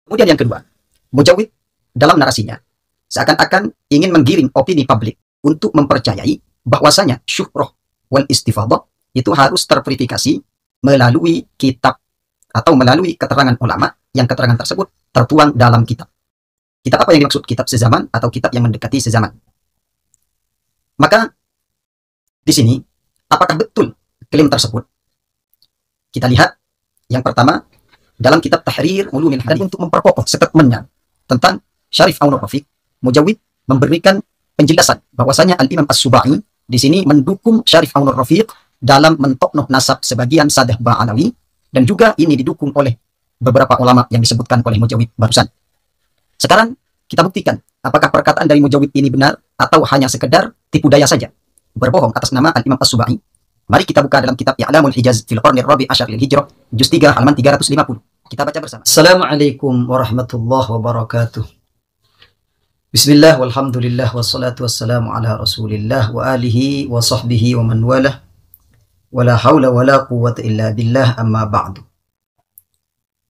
Kemudian yang kedua, Mujawid dalam narasinya seakan-akan ingin menggiring opini publik untuk mempercayai bahwasanya syuhrah wal istifadah itu harus terverifikasi melalui kitab atau melalui keterangan ulama yang keterangan tersebut tertuang dalam kitab. Kitab apa yang dimaksud? Kitab sezaman atau kitab yang mendekati sezaman. Maka di sini apakah betul klaim tersebut? Kita lihat yang pertama dalam kitab Tahrir Ulumil Hadis, untuk memperkokoh statementnya tentang Syarif Aunur Rafiq, Mujawid memberikan penjelasan bahwasanya Al-Imam As-Subai di sini mendukung Syarif Aunur Rafiq dalam mentoknoh nasab sebagian Sadah Ba'alawi, dan juga ini didukung oleh beberapa ulama yang disebutkan oleh Mujawid barusan. Sekarang kita buktikan apakah perkataan dari Mujawid ini benar atau hanya sekedar tipu daya saja, berbohong atas nama Al-Imam As-Subai. Mari kita buka dalam kitab I'lamul Hijaz fil Qarnir Rabi' Asyar lil Hijrah, juz 3 halaman 350. Kita baca bersama. Assalamualaikum warahmatullahi wabarakatuh. Bismillah walhamdulillah wassalatu wassalamu ala Rasulillah wa alihi wa sahbihi wa man walah. Wala haula wala quwwata illa billah, amma ba'du.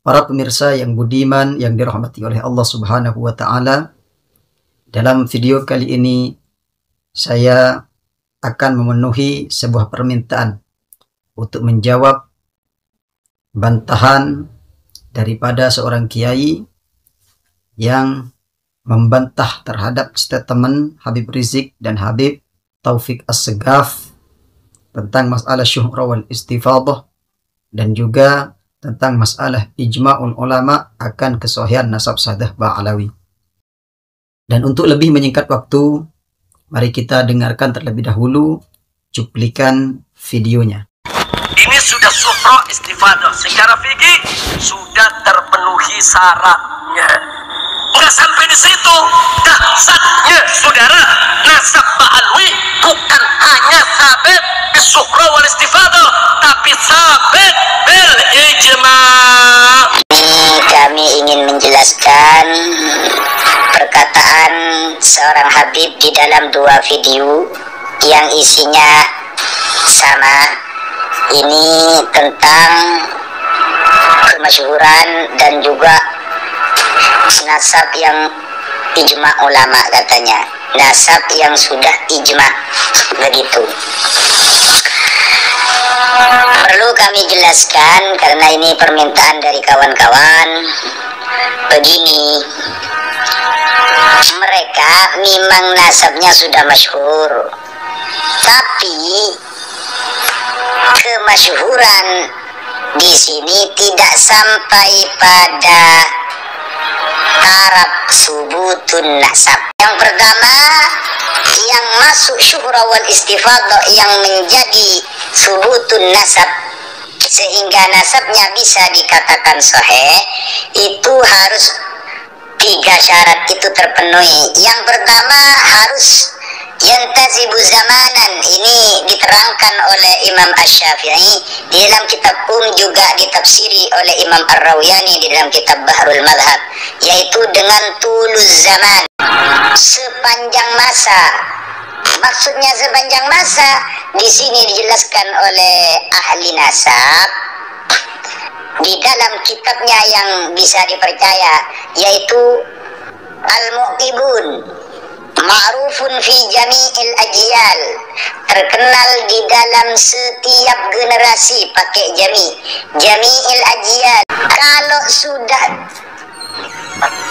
Para pemirsa yang budiman yang dirahmati oleh Allah Subhanahu wa taala, dalam video kali ini saya akan memenuhi sebuah permintaan untuk menjawab bantahan daripada seorang kiai yang membantah terhadap statement Habib Rizik dan Habib Taufik As-Segaf tentang masalah syuhrah wal istifadah, dan juga tentang masalah ijma'ul ulama akan kesahihan nasab Sadah Ba'alawi. Dan untuk lebih menyingkat waktu, mari kita dengarkan terlebih dahulu cuplikan videonya. Ini sudah syuhrah istifadah, secara fikih sudah terpenuhi syaratnya. Nggak sampai di situ, dahsyatnya saudara, nasab Ba'alawi bukan hanya sabit syuhrah wal istifadah, tapi sabit bil ijma'. Kami ingin menjelaskan perkataan seorang Habib di dalam dua video yang isinya sama. Ini tentang kemasyhuran dan juga nasab yang ijma ulama, katanya nasab yang sudah ijma, begitu. Perlu kami jelaskan karena ini permintaan dari kawan-kawan. Begini, mereka memang nasabnya sudah masyhur, tapi kemasyhuran di sini tidak sampai pada taraf subutun nasab. Yang pertama, yang masuk syuhrah wal istifadah yang menjadi subutun nasab sehingga nasabnya bisa dikatakan sahih, itu harus 3 syarat itu terpenuhi. Yang pertama, harus yantazibu zamanan. Ini diterangkan oleh Imam Asy-Syafi'i di dalam kitab juga ditafsiri oleh Imam Ar-Rawiyani di dalam kitab Bahrul Madhab, yaitu dengan tuluz zaman, sepanjang masa. Maksudnya sepanjang masa di sini dijelaskan oleh ahli nasab di dalam kitabnya yang bisa dipercaya, yaitu Al-Muqibun, ma'rufun fi jami'il ajyal, terkenal di dalam setiap generasi, pakai jami'il ajyal. Kalau sudah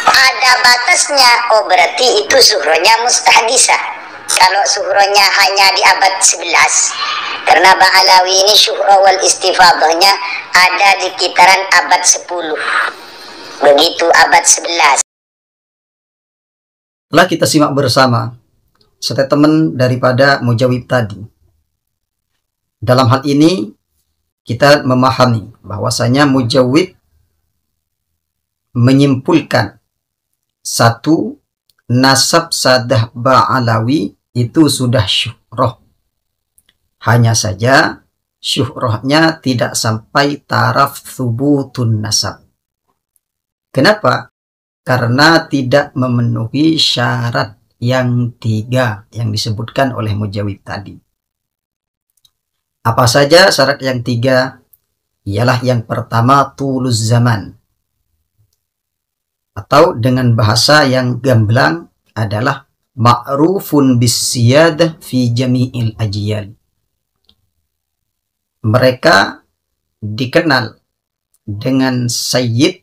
ada batasnya, oh berarti itu syuhrahnya mustahdisah. Kalau syuhrahnya hanya di abad 11, karena Ba'alawi ini syuhrah wal istifadahnya ada di kitaran abad 10, begitu abad 11. Telah kita simak bersama statement daripada Mujawid tadi. Dalam hal ini kita memahami bahwasanya Mujawid menyimpulkan satu, nasab Sadah Ba'alawi itu sudah syuhrah. Hanya saja syuhrahnya tidak sampai taraf thubutun nasab. Kenapa? Karena tidak memenuhi syarat yang 3 yang disebutkan oleh Mujawid tadi. Apa saja syarat yang 3? Ialah yang pertama tuluz zaman. atau dengan bahasa yang gamblang adalah ma'rufun bis-siyadah fi jami'il ajyal. Mereka dikenal dengan sayyid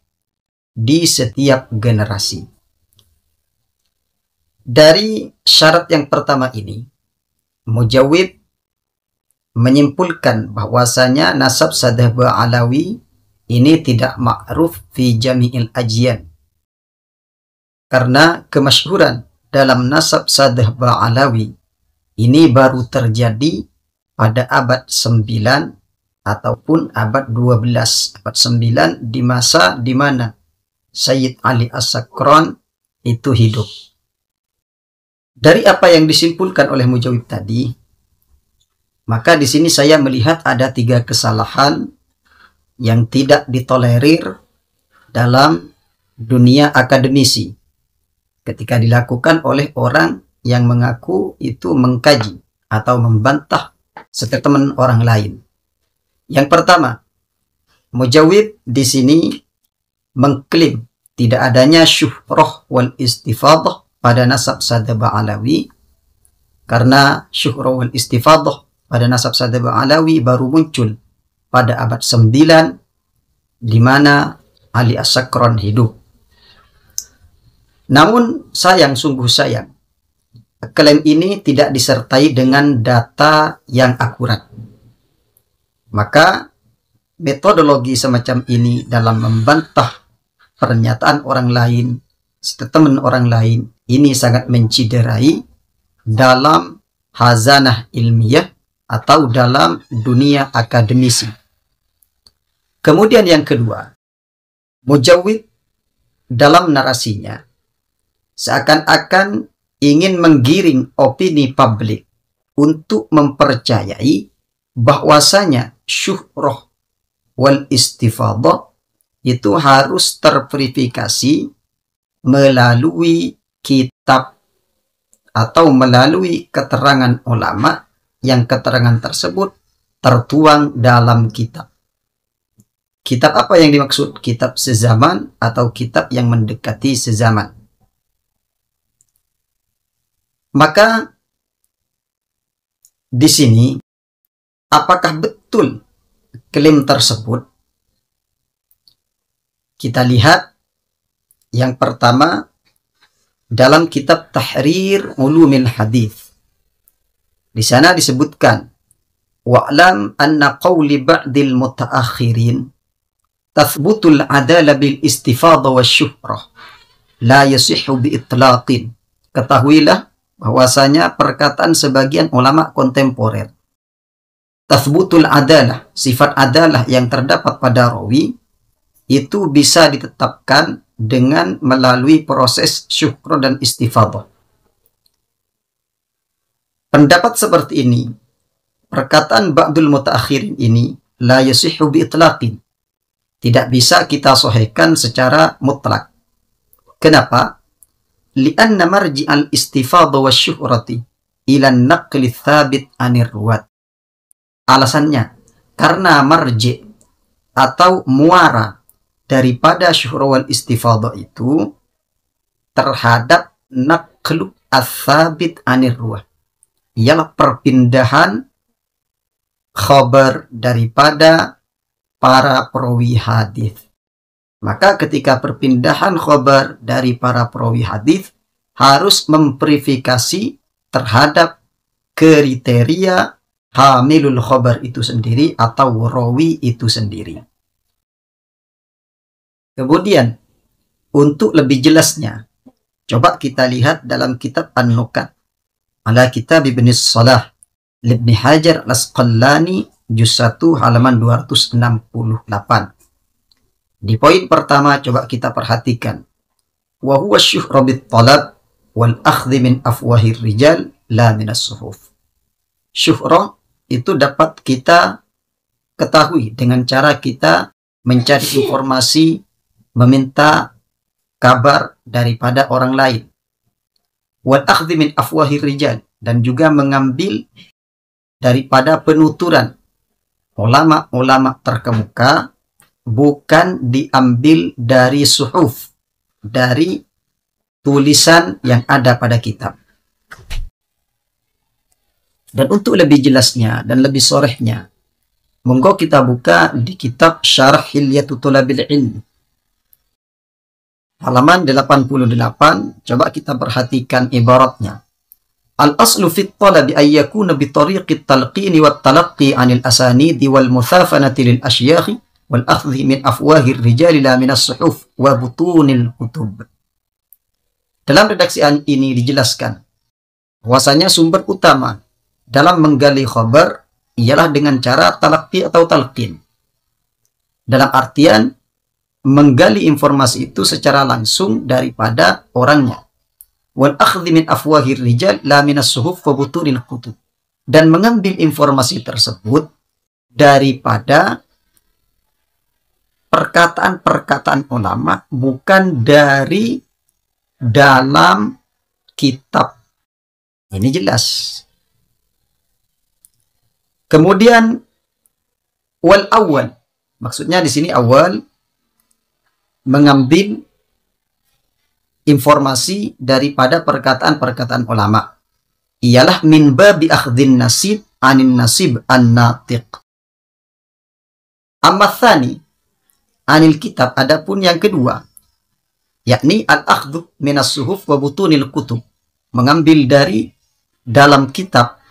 di setiap generasi. Dari syarat yang pertama ini, Mujawib menyimpulkan bahwasanya nasab Sadh Ba'alawi ini tidak ma'ruf fi jami'il ajyan. Karena kemasyhuran dalam nasab Sadh Ba'alawi ini baru terjadi pada abad 9 ataupun abad 12. Abad 9 di masa di mana Sayyid Ali As-Sakran itu hidup. Dari apa yang disimpulkan oleh Mujawib tadi, maka di sini saya melihat ada 3 kesalahan yang tidak ditolerir dalam dunia akademisi ketika dilakukan oleh orang yang mengaku itu mengkaji atau membantah statement orang lain. Yang pertama, Mujawib di sini mengklaim tidak adanya syuhrah wal istifadah pada nasab Sadh Ba'alawi, karena syuhrah wal istifadah pada nasab Sadh Ba'alawi baru muncul pada abad 9 di mana Ali As-Sakran hidup. Namun sungguh sayang, klaim ini tidak disertai dengan data yang akurat. Maka metodologi semacam ini dalam membantah pernyataan orang lain, statement orang lain, ini sangat menciderai dalam hazanah ilmiah atau dalam dunia akademisi. Kemudian yang kedua, Mujawib dalam narasinya seakan-akan ingin menggiring opini publik untuk mempercayai bahwasanya syuhrah wal istifadah itu harus terverifikasi melalui kitab atau melalui keterangan ulama yang keterangan tersebut tertuang dalam kitab. Kitab apa yang dimaksud? Kitab sezaman atau kitab yang mendekati sezaman. Maka di sini apakah betul klaim tersebut? Kita lihat yang pertama dalam kitab Tahrir Ulumil Hadith. Di sana disebutkan wa'lam anna qawli ba'dil mutaakhirin tathbutul adala bil istifadha wasyuhrah la yasihhu bi itlaqin. Ketahuilah bahwasanya perkataan sebagian ulama kontemporer, tathbutul adalah, sifat adalah yang terdapat pada rawi itu bisa ditetapkan dengan melalui proses syuhrah dan istifadah. Pendapat seperti ini, perkataan ba'dul mutaakhirin ini la yasihhu bi itlaqin, tidak bisa kita sahihkan secara mutlak. Kenapa? Lianna marji'al istifadah wa syuhrati ila naqli thabit anir ruwat. Alasannya, karena marji' atau muara daripada syuhrah wal istifadah itu terhadap naqlu ats-tsabit anir ruwah, ialah perpindahan khabar daripada para perawi hadis. Maka ketika perpindahan khabar dari para perawi hadis harus memverifikasi terhadap kriteria hamilul khabar itu sendiri atau rawi itu sendiri. Kemudian untuk lebih jelasnya, coba kita lihat dalam kitab An-Nukat ala Kitab Ibn Salah Ibn Hajar Al-Asqalani juz 1 halaman 268. Di poin pertama coba kita perhatikan, wa huwa syuhra bit talab wal akhdhi min afwahir rijal la min as-suhuf. Syuhrah itu dapat kita ketahui dengan cara kita mencari informasi, meminta kabar daripada orang lain. Wal akhdhi min afwahir rijal, dan juga mengambil daripada penuturan ulama-ulama terkemuka, bukan diambil dari suhuf, dari tulisan yang ada pada kitab. Dan untuk lebih jelasnya dan lebih sorehnya, monggo kita buka di kitab Syarah Hilyatul Thulabil Ilm. Halaman 88, coba kita perhatikan ibaratnya. Al-aslu fit talabi ay yakuna bi tariqit talqini wat talaqqi 'anil asanidi wal muthafanati lil asyakhi wal akhdhi min afwahir rijali la min as-suhuf wa butunil kutub. Dalam redaksi ini dijelaskan bahwasanya sumber utama dalam menggali khabar ialah dengan cara talaqi atau talqin. Dalam artian menggali informasi itu secara langsung daripada orangnya. Wal akhdhi min afwahir rijal la min as-suhuf wa butunil kutub. Dan mengambil informasi tersebut daripada perkataan-perkataan ulama, bukan dari dalam kitab. Ini jelas. Kemudian wal awal, maksudnya di sini awal mengambil informasi daripada perkataan-perkataan ulama, ialah min babi akhdhin nasib anin nasib an-natiq. Amma tsani anil kitab, adapun yang kedua, yakni al-akhdhu minas suhuf wa butunil kutub, mengambil dari dalam kitab,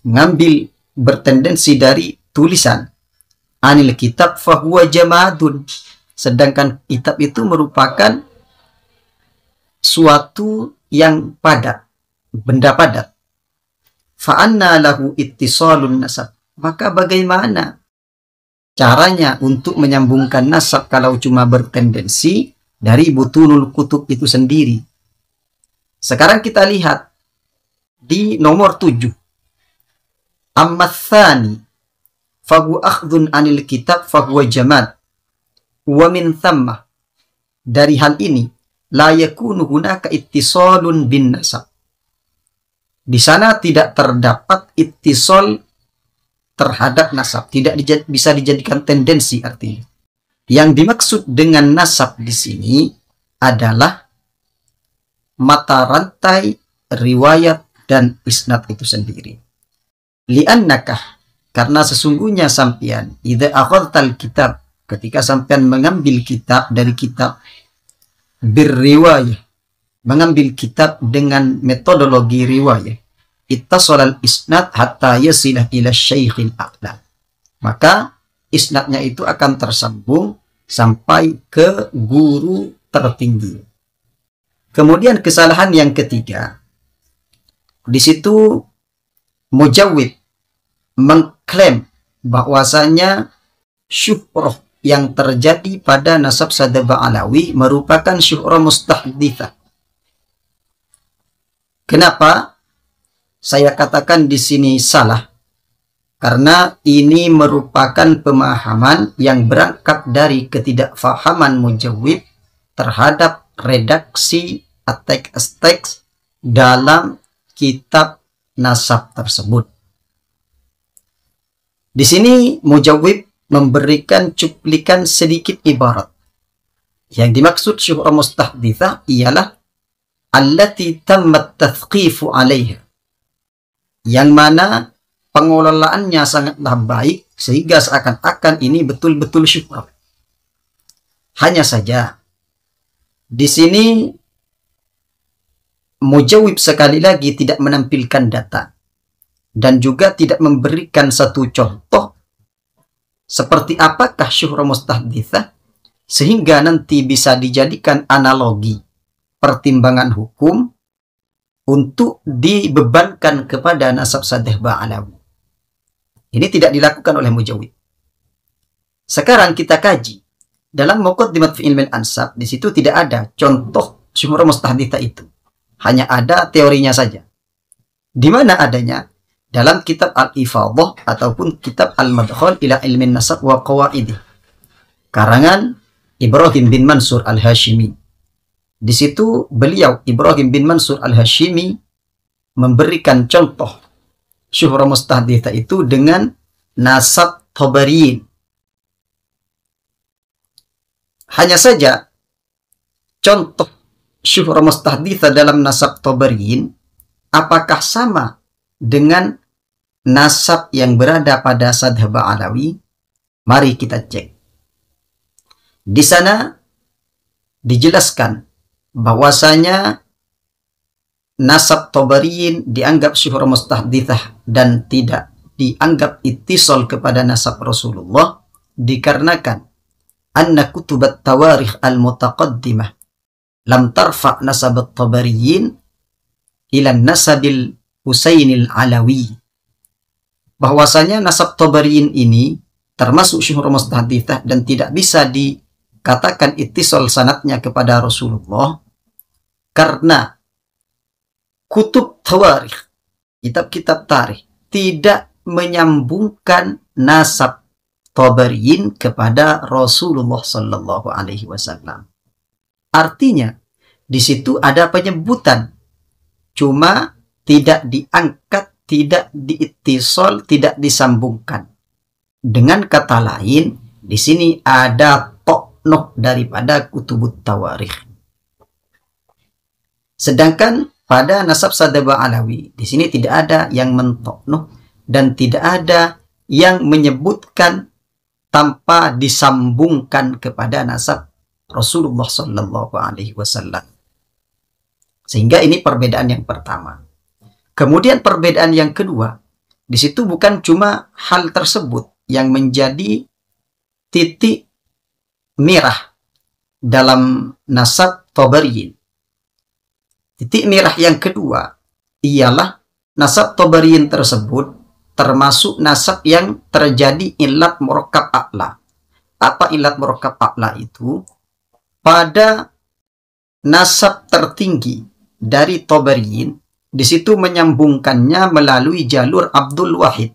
mengambil bertendensi dari tulisan. Anil kitab fahuwa jamadun, sedangkan kitab itu merupakan suatu yang padat, benda padat. Fa'anna lahu ittisalun nasab, maka bagaimana caranya untuk menyambungkan nasab kalau cuma bertendensi dari butunul kutub itu sendiri? Sekarang kita lihat di nomor 7. Amma tsani fahu akhdhun anil kitab fahuwa jamad wa min thamma, dari hal ini la yakunu hunaka ittisalun bin nasab, di sana tidak terdapat ittisal terhadap nasab, tidak bisa dijadikan tendensi. Artinya yang dimaksud dengan nasab di sini adalah mata rantai riwayat dan isnad itu sendiri. Li'annakah, karena sesungguhnya sampian idza akhadtal kitab, ketika sampian mengambil kitab dari kitab, birriwayah, mengambil kitab dengan metodologi riwayah, ittasalal isnad hatta yasilah ila syaikhil a'la, maka isnadnya itu akan tersambung sampai ke guru tertinggi. Kemudian kesalahan yang ketiga, di situ mujawwid mengklaim bahwasanya syuhrah yang terjadi pada nasab Sadaba Alawi merupakan syuhrah mustahditsah. Kenapa saya katakan di sini salah? Karena ini merupakan pemahaman yang berangkat dari ketidakfahaman mujawwid terhadap redaksi teks-teks dalam kitab nasab tersebut. Di sini mujawwid memberikan cuplikan sedikit ibarat. Yang dimaksud syuhrah mustahditsah ialah allati tammat tathqifu 'alaiha, yang mana pengelolaannya sangatlah baik sehingga seakan-akan ini betul-betul syuhrah. Hanya saja di sini mujawwid sekali lagi tidak menampilkan data dan juga tidak memberikan satu contoh seperti apakah syuhrah mustahditsah sehingga nanti bisa dijadikan analogi pertimbangan hukum untuk dibebankan kepada nasab Sadaba Alawi. Ini tidak dilakukan oleh mujawwid. Sekarang kita kaji dalam Muqaddimat fi Ilmil Ansab, di situ tidak ada contoh syuhrah mustahditsah itu. Hanya ada teorinya saja. Di mana adanya? Dalam kitab Al-Ifadhah ataupun kitab Al-Madkhal ila Ilmin Nasab wa Qawaidih, karangan Ibrahim bin Mansur Al-Hashimi. Di situ beliau, Ibrahim bin Mansur Al-Hashimi, memberikan contoh syuhrah mustahditsah itu dengan nasab Tabariyin. Hanya saja contoh syuhrah mustahditsah dalam nasab Tabariyin apakah sama dengan nasab yang berada pada Sadhab Alawi? Mari kita cek. Di sana dijelaskan bahwasanya nasab Tabariyin dianggap syuhrah mustahditsah dan tidak dianggap ittisal kepada nasab Rasulullah dikarenakan anna kutubat tawarikh al-mutaqaddimah lam tarfa nasab at-Tabariyin ila nasabil Husainil Alawi. Bahwasanya nasab Tabariyin ini termasuk syuhrah mustahditsah dan tidak bisa dikatakan ittisal sanadnya kepada Rasulullah karena kutub tawarikh, kitab-kitab tarikh tidak menyambungkan nasab Tabariyin kepada Rasulullah Sallallahu Alaihi Wasallam. Artinya di situ ada penyebutan, cuma tidak diangkat, tidak diittisal, tidak disambungkan. Dengan kata lain, di sini ada toknoh daripada kutubut tawarikh. Sedangkan pada nasab Sadhab Alawi, di sini tidak ada yang mentoknoh dan tidak ada yang menyebutkan tanpa disambungkan kepada nasab Rasulullah Sallallahu Alaihi Wasallam. Sehingga ini perbedaan yang pertama. Kemudian perbedaan yang kedua, di situ bukan cuma hal tersebut yang menjadi titik merah dalam nasab Tabariyin. Titik merah yang kedua ialah nasab Tabariyin tersebut termasuk nasab yang terjadi ilat murakkab a'la. Apa ilat murakkab a'la itu? Pada nasab tertinggi dari Tabariyin, di situ menyambungkannya melalui jalur Abdul Wahid.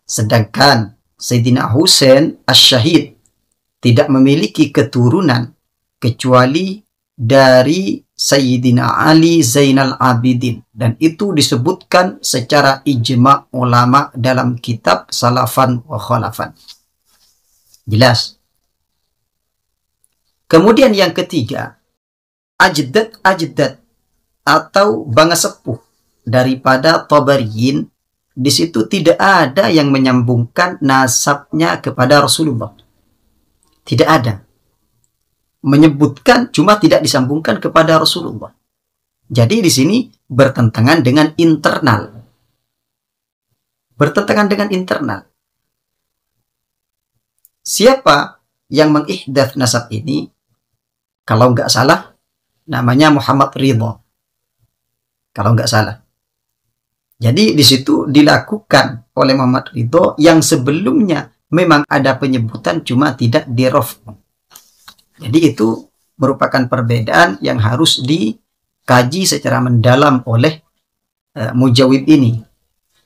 Sedangkan Sayyidina Husain Asy-Syahid tidak memiliki keturunan kecuali dari Sayyidina Ali Zainal Abidin, dan itu disebutkan secara ijma' ulama dalam kitab Salafan wa Khalafan. Jelas. Kemudian yang ketiga, ajdad atau bangsa sepuh daripada Tabariyin, di situ tidak ada yang menyambungkan nasabnya kepada Rasulullah. Tidak ada. Menyebutkan cuma tidak disambungkan kepada Rasulullah. Jadi di sini bertentangan dengan internal. Bertentangan dengan internal. Siapa yang mengihdath nasab ini? Kalau nggak salah, namanya Muhammad Ridha. Kalau nggak salah. Jadi di situ dilakukan oleh Muhammad Ridha yang sebelumnya memang ada penyebutan cuma tidak diraf'u. Jadi itu merupakan perbedaan yang harus dikaji secara mendalam oleh mujawib ini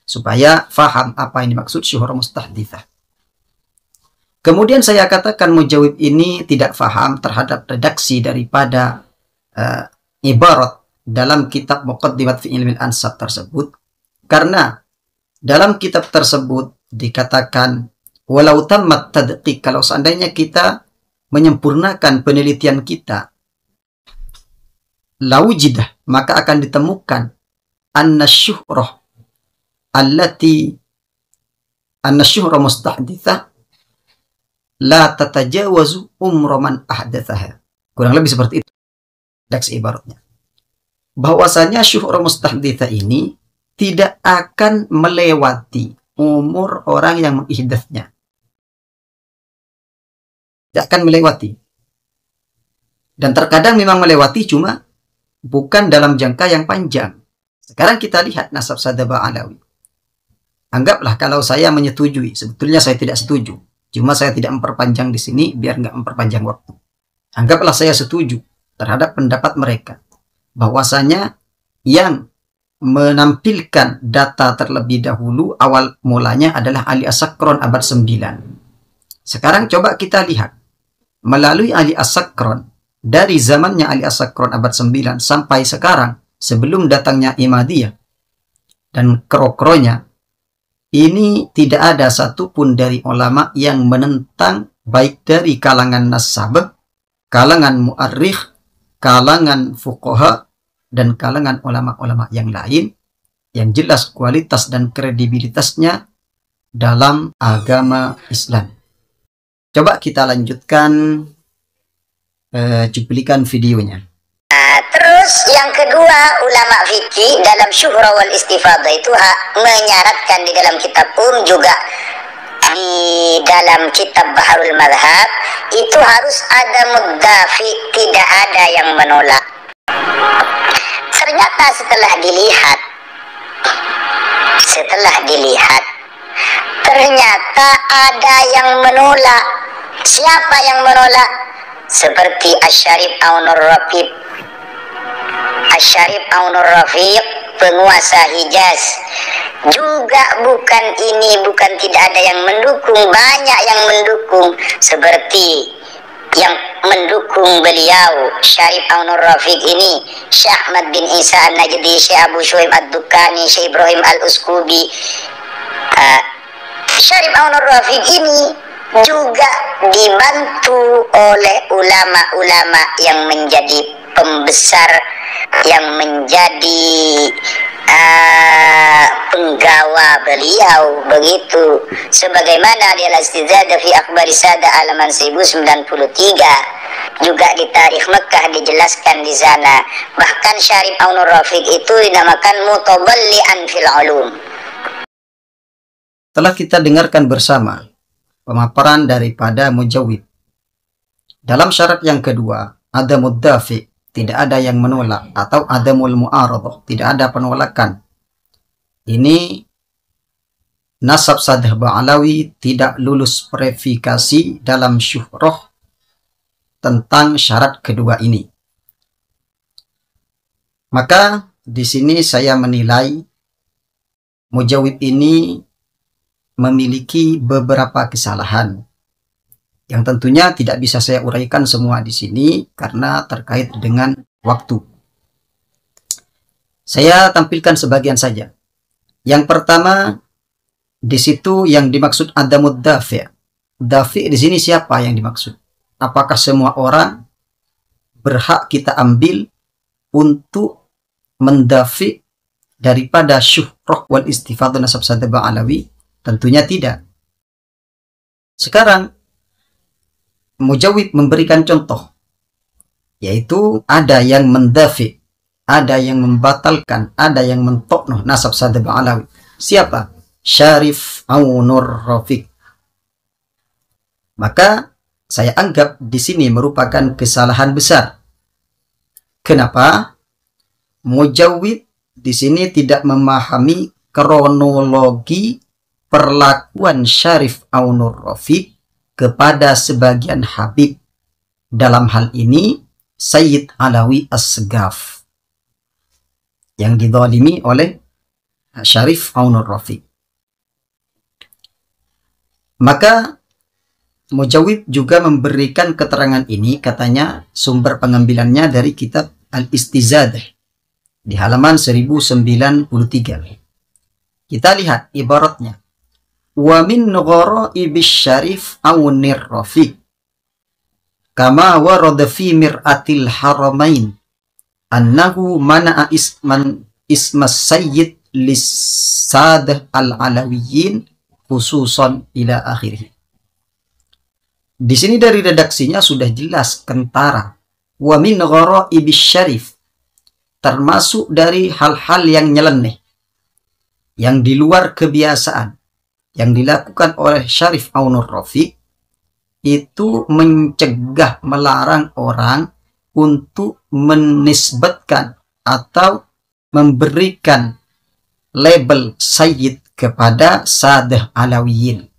supaya faham apa yang dimaksud syuhrah mustahditsah. Kemudian saya katakan mujawib ini tidak faham terhadap redaksi daripada ibarat dalam kitab Muqaddimat fi Ilmil Ansab tersebut, karena dalam kitab tersebut dikatakan walau tammat tadqiq, kalau seandainya kita menyempurnakan penelitian kita, laujidah, maka akan ditemukan anna syuhrah mustahditsah la tatajawazu umra man ahdatsaha. Kurang lebih seperti itu teks ibaratnya. Bahwasanya syuhrah mustahditsah ini tidak akan melewati umur orang yang mengihdatsnya. Tidak akan melewati. Dan terkadang memang melewati, cuma bukan dalam jangka yang panjang. Sekarang kita lihat nasab Sadhab Alawi. Anggaplah kalau saya menyetujui, sebetulnya saya tidak setuju. Cuma saya tidak memperpanjang di sini biar nggak memperpanjang waktu. Anggaplah saya setuju terhadap pendapat mereka. Bahwasanya yang menampilkan data terlebih dahulu awal mulanya adalah Ali As-Sakron abad 9. Sekarang coba kita lihat. Melalui Ali As-Sakron, dari zamannya Ali As-Sakron abad 9 sampai sekarang, sebelum datangnya Imadiyah dan kero-keronya, ini tidak ada satupun dari ulama yang menentang baik dari kalangan nasabah, kalangan mu'arrikh, kalangan fuqaha dan kalangan ulama-ulama yang lain yang jelas kualitas dan kredibilitasnya dalam agama Islam. Coba kita lanjutkan cuplikan videonya. Terus yang kedua, ulama fikih dalam syuhra wal istifadah itu menyaratkan di dalam kitab juga di dalam kitab Baharul Madhab itu harus ada muddafi, tidak ada yang menolak. Ternyata setelah dilihat ternyata ada yang menolak. Siapa yang menolak? Seperti Asy-Syarif Aunur Rafiq, penguasa Hijaz. Juga bukan tidak ada yang mendukung, banyak yang mendukung, seperti yang mendukung beliau Syarif Aunur Rafiq ini Syekh Ahmad bin Isa An-Najdi, Syekh Abu Syuaib Ad-Dukani, Syekh Ibrahim Al-Uskubi. Syarif Aunur Rafiq ini juga dibantu oleh ulama-ulama yang menjadi pembesar, yang menjadi penggawa beliau, begitu. Sebagaimana di Al-Istizadah fi Akhbari Sada halaman 1093, juga di Tarikh Mekah dijelaskan di sana. Bahkan Syarif Aunur Rafiq itu dinamakan mutaballi'an fil ulum. Telah kita dengarkan bersama pemaparan daripada Mujawid. Dalam syarat yang kedua, ada muddafi, tidak ada yang menolak, atau adamul mu'aradah, tidak ada penolakan. Ini nasab Sadh Ba'alawi tidak lulus verifikasi dalam syuhrah tentang syarat kedua ini. Maka di sini saya menilai Mujawid ini memiliki beberapa kesalahan yang tentunya tidak bisa saya uraikan semua di sini karena terkait dengan waktu. Saya tampilkan sebagian saja. Yang pertama, di situ yang dimaksud ada muddafi. Dafi di sini siapa yang dimaksud? Apakah semua orang berhak kita ambil untuk mendafi daripada syuhrah wal istifadah nasab Sadh Ba'alawi? Tentunya tidak. Sekarang Mujawid memberikan contoh, yaitu ada yang mendafi, ada yang membatalkan, ada yang mentoknoh nasab Sadh Ba'alawi. Siapa? Syarif Aunur Rafiq. Maka saya anggap di sini merupakan kesalahan besar. Kenapa? Mujawid di sini tidak memahami kronologi perlakuan Syarif Aunur Rafiq kepada sebagian Habib, dalam hal ini Sayyid Alawi As-Segaf, yang dizalimi oleh Syarif Aunur Rafiq. Maka Mujawid juga memberikan keterangan ini, katanya sumber pengambilannya dari kitab Al-Istizadah di halaman 1093. Kita lihat ibaratnya. Wa min gharaibis Syarif Aunur Rafiq kama warada fi mir'atil haramain annahu mana'a ismas sayyid lis-sadah al-alawiyyin khususan ila akhirih. Di sini dari redaksinya sudah jelas kentara. Wa min gharaibis Syarif, termasuk dari hal-hal yang nyeleneh, yang di luar kebiasaan, yang dilakukan oleh Syarif Aunur Rafiq, itu mencegah, melarang orang untuk menisbatkan atau memberikan label Sayyid kepada Sadh Alawiyin.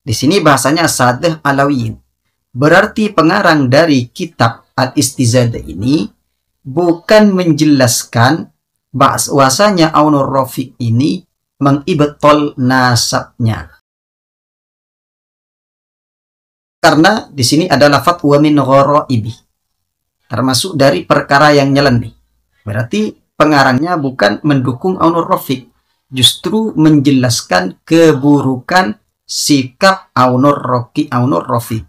Di sini bahasanya Sadh Alawiyin. Berarti pengarang dari kitab Al-Istizadah ini bukan menjelaskan bahwasanya Aunur Rafiq ini mengibtol nasabnya. Karena di sini adalah fatwa min gharaibi, termasuk dari perkara yang nyeleneh. Berarti pengarangnya bukan mendukung Aunur Rafiq, justru menjelaskan keburukan sikap Aunur Rafiq.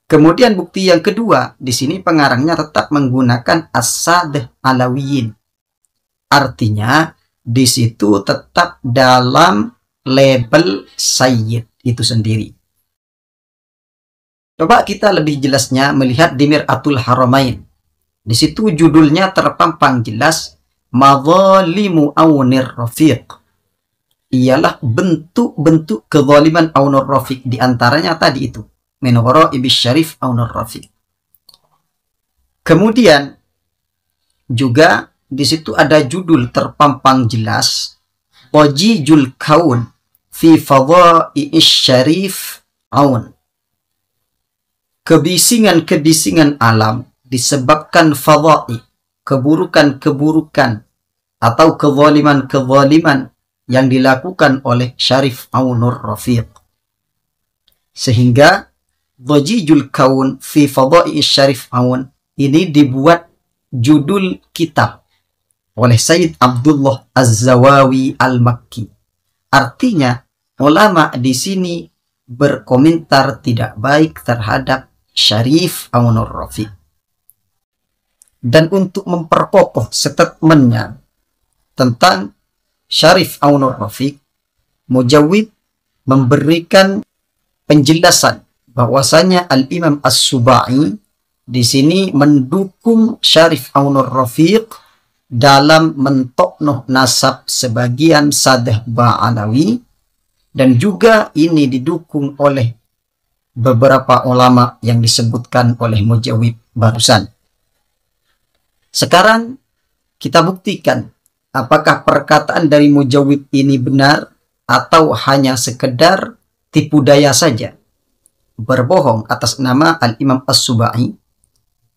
Kemudian bukti yang kedua, di sini pengarangnya tetap menggunakan as-sadah alawiyin. Artinya di situ tetap dalam label sayyid itu sendiri. Coba kita lebih jelasnya melihat di Mir'atul Haramain. Di situ judulnya terpampang jelas Madzalimu Aunir Rafiq. Ialah bentuk-bentuk kezaliman Aunur Rafiq, di antaranya tadi itu min gharaibis syarif Aunur Rafiq. Kemudian juga di situ ada judul terpampang jelas Wajijul Kaun fi Fadha'i'is Syarif Aun. Kebisingan-kebisingan alam disebabkan fadha'i, keburukan-keburukan atau kezaliman-kezaliman yang dilakukan oleh Syarif Aunur Rafiq. Sehingga Wajijul Kaun fi Fadha'i'is Syarif Aun ini dibuat judul kitab oleh Sayyid Abdullah Az-Zawawi Al-Makki. Artinya, ulama di sini berkomentar tidak baik terhadap Syarif Aunur Rafiq. Dan untuk memperkokoh statementnya tentang Syarif Aunur Rafiq, Mujawid memberikan penjelasan bahwasanya Al-Imam As-Subai di sini mendukung Syarif Aunur Rafiq dalam mentoknoh nasab sebagian sadah Ba'alawi, dan juga ini didukung oleh beberapa ulama yang disebutkan oleh Mujawid barusan. Sekarang kita buktikan apakah perkataan dari Mujawid ini benar atau hanya sekedar tipu daya saja, berbohong atas nama Al-Imam As-Subai.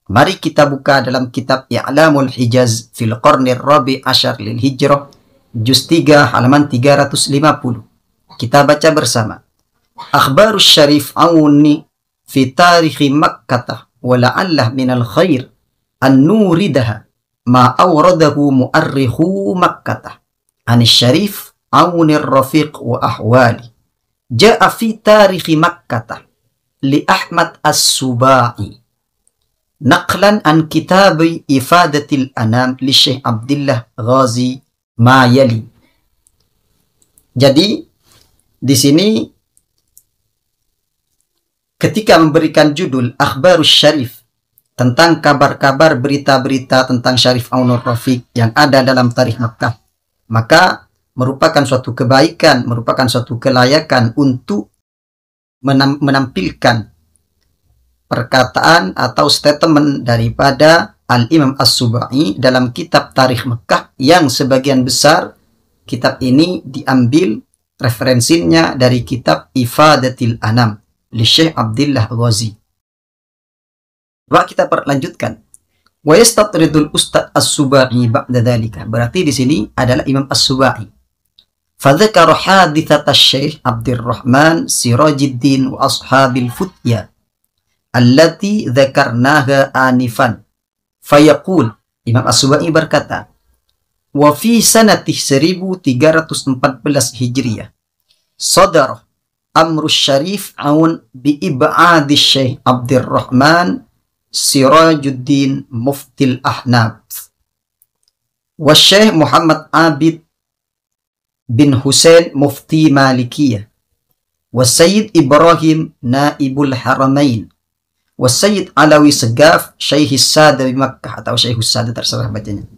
Mari kita buka dalam kitab I'lamul Hijaz fil Qarnir Rabi' Asyar lil Hijrah, juz 3 halaman 350. Kita baca bersama. Akhbarus Syarif Auni fi tarikhi Makkah wa la'allah minal khair an nuridaha ma awradahu mu'arrikhu Makkah anis Syarif Aunir Rafiq wa ahwali. Ja'a fi tarikhi Makkah li Ahmad As-Subai naqlan an kitabi Ifadatil Anam li Syekh Abdullah Ghazi ma yali. Jadi di sini ketika memberikan judul Akhbarus Syarif, tentang kabar-kabar berita-berita tentang Syarif Aunur Rafiq yang ada dalam tarikh Makkah, maka merupakan suatu kebaikan, merupakan suatu kelayakan untuk menampilkan perkataan atau statement daripada Al-Imam As-Subai dalam kitab Tarikh Makkah, yang sebagian besar kitab ini diambil referensinya dari kitab Ifadatil Anam li Syekh Abdullah Ghazi. Coba kita lanjutkan. Wa yastatridul Ustaz As-Subai ba'da dzalika. Berarti di sini adalah Imam As-Subai. Fadzakara haditsata Syekh Abdurrahman Sirajuddin wa ashabil futya allati dzakarnaha anifan. Fayaqul, Imam As-Subai berkata, wa fi sanati 1314 Hijriyah sadara Amrus Syarif Aun bi ib'adi Syekh Abdurrahman Sirajuddin Muftil Ahnaf wa Syekh Muhammad Abid bin Husain Mufti Malikiyah wa Sayyid Ibrahim Naibul Haramain wa Sayyid Alawi Segaf Syekh Sada di Makkah, atau Syekh Sada terserah bacanya,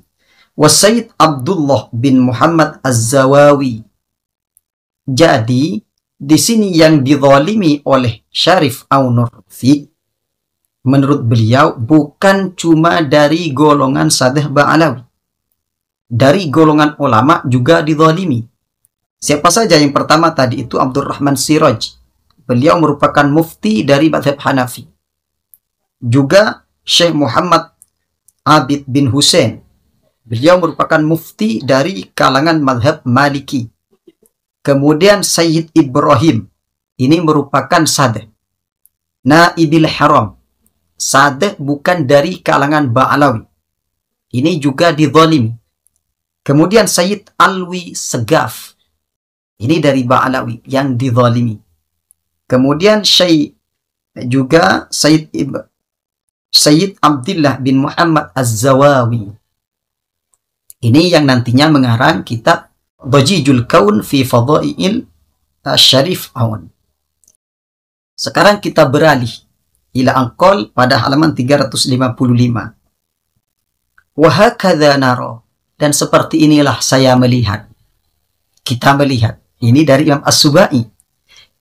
wa Sayyid Abdullah bin Muhammad Az-Zawawi. Jadi di sini yang dizalimi oleh Syarif Aunur Rafiq menurut beliau bukan cuma dari golongan sadah Ba'alawi, dari golongan ulama juga dizalimi. Siapa saja? Yang pertama tadi itu Abdurrahman Siraj, beliau merupakan mufti dari mazhab Hanafi. Juga Syekh Muhammad Abid bin Husain, beliau merupakan mufti dari kalangan mazhab Maliki. Kemudian Sayyid Ibrahim, ini merupakan sadah. Naibil Haram, sadah bukan dari kalangan Ba'alawi, ini juga dizalimi. Kemudian Sayyid Alwi Segaf, ini dari Ba'alawi yang dizalimi. Kemudian Syekh juga Sayyid Abdullah bin Muhammad Az-Zawawi. Ini yang nantinya mengarang kitab Dhajijul Kaun fi Fadha'il Syarif Aun. Sekarang kita beralih ila Anqal pada halaman 355. Wa hakadha nara, dan seperti inilah saya melihat. Kita melihat. Ini dari Imam As-Subai.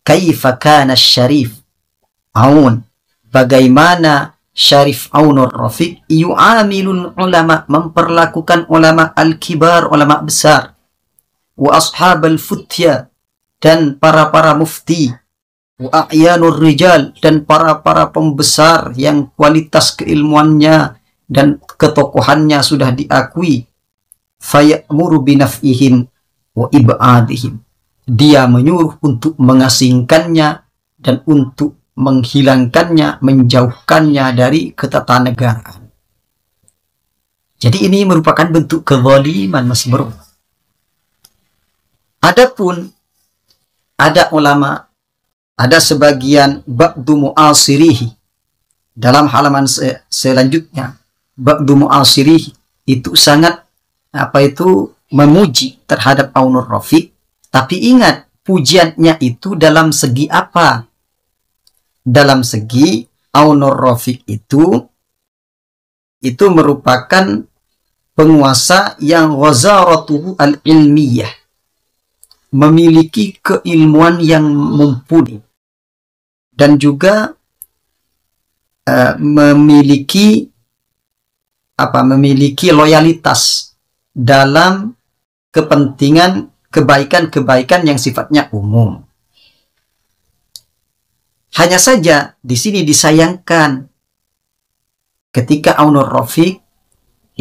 Kaifa kana Syarif Aun, bagaimana Syarif Aunur Rafiq yu'amilul ulama, memperlakukan ulama al-kibar, ulama besar, wa ashabal futya, dan para mufti, wa a'yanur rijal, dan para pembesar yang kualitas keilmuannya dan ketokohannya sudah diakui. Fayamuru binaf'ihim wa ib'adihim, dia menyuruh untuk mengasingkannya dan untuk menghilangkannya, menjauhkannya dari ketatanegaraan. Jadi ini merupakan bentuk kezaliman, Mas Bro. Adapun ada ulama, ada sebagian ba'du mu'asirihi, dalam halaman selanjutnya, ba'du mu'asirihi itu sangat memuji terhadap Aunur Rafiq, tapi ingat pujiannya itu dalam segi apa? Dalam segi Aunur Rafiq itu merupakan penguasa yang wazaratuhu al-ilmiyah, memiliki keilmuan yang mumpuni, dan juga memiliki loyalitas dalam kepentingan kebaikan yang sifatnya umum. Hanya saja di sini disayangkan ketika Aunur Rafiq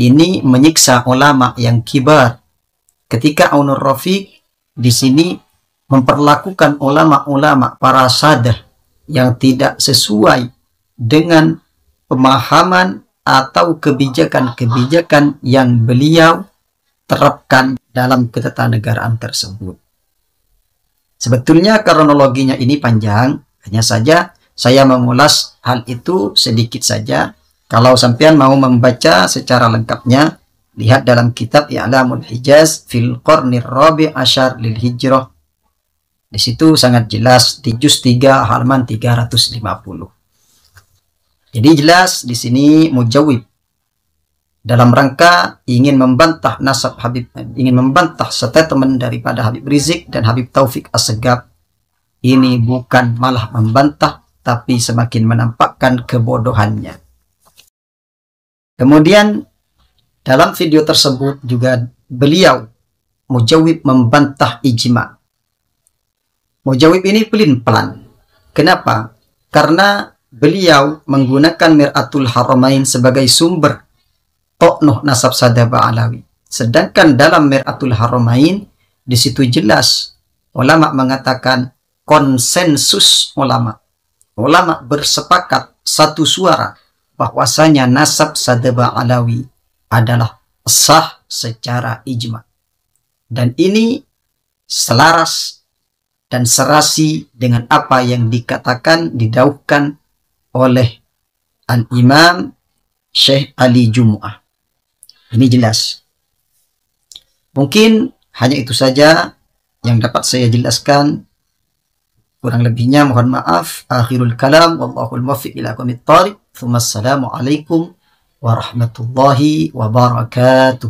ini menyiksa ulama yang kibar. Ketika Aunur Rafiq di sini memperlakukan ulama-ulama para sadah yang tidak sesuai dengan pemahaman atau kebijakan-kebijakan yang beliau terapkan dalam ketatanegaraan tersebut. Sebetulnya kronologinya ini panjang. Hanya saja saya mengulas hal itu sedikit saja. Kalau sampean mau membaca secara lengkapnya, lihat dalam kitab I'lamul Hijaz fil Qarnir Rabi' Asyar lil Hijrah. Di situ sangat jelas di juz 3 halaman 350. Jadi jelas di sini Mujawib dalam rangka ingin membantah nasab Habib, ingin membantah statement daripada Habib Rizik dan Habib Taufik Assegaf. Ini bukan malah membantah, tapi semakin menampakkan kebodohannya. Kemudian dalam video tersebut juga beliau Mujawib membantah ijma. Mujawib ini pelin-pelan. Kenapa? Karena beliau menggunakan Mir'atul Haramain sebagai sumber to'nuh nasab Sadaba Alawi. Sedangkan dalam Mir'atul Haramain di situ jelas ulama mengatakan, konsensus ulama bersepakat satu suara bahwasanya nasab Sadaba Alawi adalah sah secara ijma, dan ini selaras dan serasi dengan apa yang dikatakan didauhkan oleh Al-Imam Syekh Ali Jumu'ah. Ini jelas. Mungkin hanya itu saja yang dapat saya jelaskan. Kurang lebihnya mohon maaf. Akhirul kalam. Wallahul muwaffiq ila aqwamit thariq. Assalamualaikum warahmatullahi wabarakatuh.